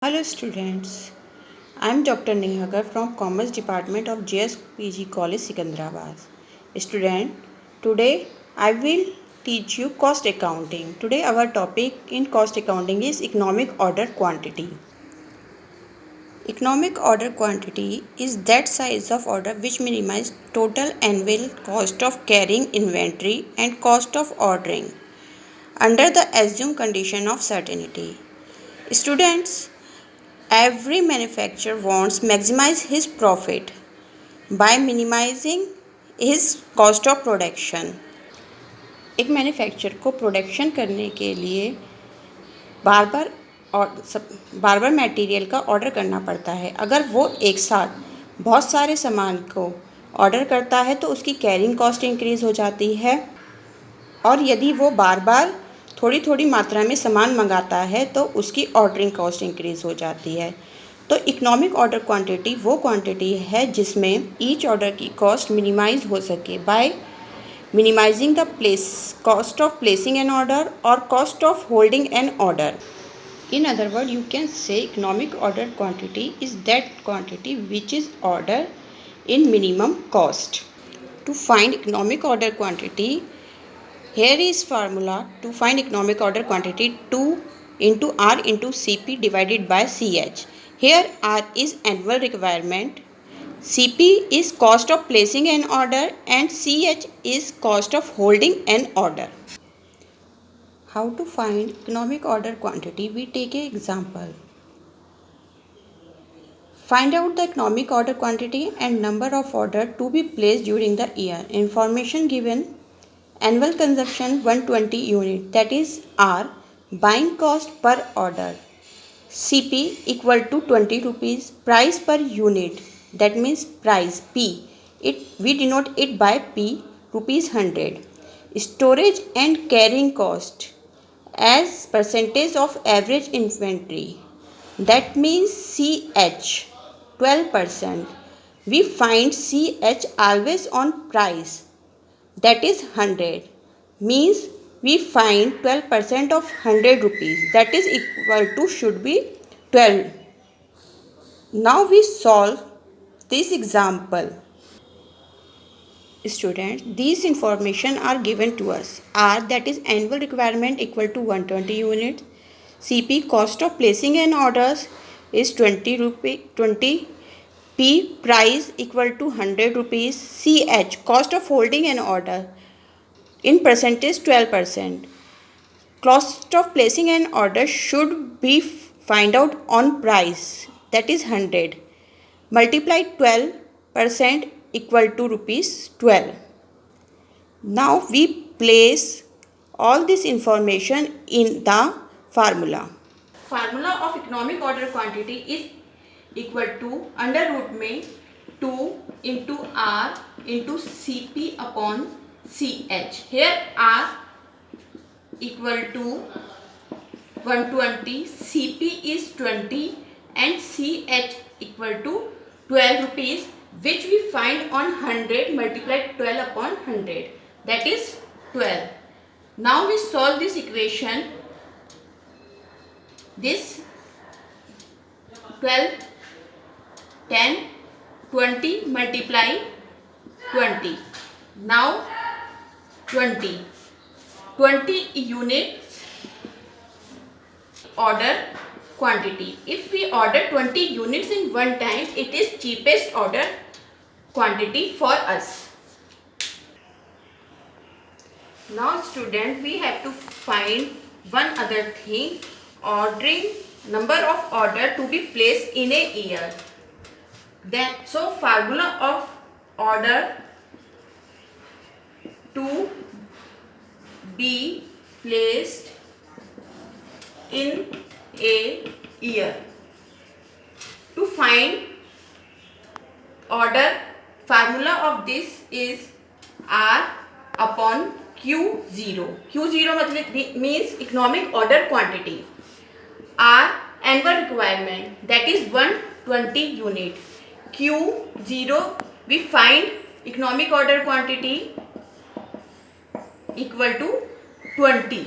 Hello students, I am Dr. Nehagar from Commerce Department of JSPG College Sikandrabad. Student, today I will teach you cost accounting. Today our topic in cost accounting is economic order quantity. Economic order quantity is that size of order which minimizes total annual cost of carrying inventory and cost of ordering under the assumed condition of certainty. Students, every manufacturer wants maximize his profit by minimizing his cost of production. एक manufacture को production करने के लिए बार बार और बार बार material का order करना पड़ता है। अगर वो एक साथ बहुत सारे सामान को ऑर्डर करता है तो उसकी कैरिंग कॉस्ट इंक्रीज़ हो जाती है, और यदि वो बार बार थोड़ी थोड़ी मात्रा में सामान मंगाता है तो उसकी ऑर्डरिंग कॉस्ट इंक्रीज़ हो जाती है। तो इकोनॉमिक ऑर्डर क्वांटिटी वो क्वांटिटी है जिसमें ईच ऑर्डर की कॉस्ट मिनिमाइज हो सके by minimising the cost of placing an order और cost of holding an order. In other words, you can say economic order quantity is that quantity which is ordered in minimum cost. To find economic order quantity, here is formula to find economic order quantity: 2 into R into Cp divided by Ch. Here R is annual requirement, Cp is cost of placing an order, and Ch is cost of holding an order. How to find economic order quantity? We take an example. Find out the economic order quantity and number of order to be placed during the year. Information given: annual consumption 120 unit, that is R. Buying cost per order, Cp equal to 20 rupees. Price per unit, that means price P, we denote it by P, rupees 100. Storage and carrying cost as percentage of average inventory, that means CH, 12%. We find CH always on price, that is 100, means we find 12% of 100 rupees, that is equal to should be 12. Now we solve this example. Students, these information are given to us. R, that is annual requirement, equal to 120 units. Cp, cost of placing an orders, is 20. P, price, equal to 100 rupees. Ch, cost of holding an order, in percentage 12%. Cost of placing an order should be find out on price, that is 100, multiply 12% equal to rupees 12. Now we place all this information in the formula. Formula of economic order quantity is equal to under root में 2 into R into Cp upon Ch. Here R equal to 120, Cp is 20 and Ch equal to 12 rupees, which we find on 100 multiplied 12 upon 100, that is 12. Now we solve this equation. This 12, 10, 20 multiply 20. Now 20 units order quantity. If we order 20 units in one time, it is cheapest order quantity for us. Now student, we have to find one other thing: ordering, number of order to be placed in a year. Then so formula of order to be placed in a year. To find order, formula of this is R upon Q0. Q0 मतलब means economic order quantity. R, annual requirement, that is 120 unit. Q0, we find economic order quantity equal to 20.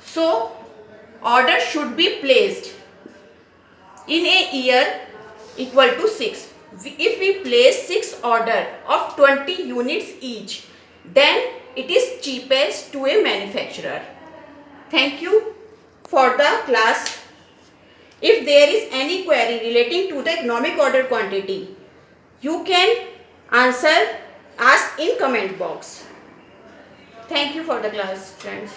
So order should be placed in a year equal to 6. If we place 6 order of 20 units each, then it is cheapest to a manufacturer. Thank you for the class. If there is any query relating to the economic order quantity, you can ask in comment box. Thank you for the class, friends.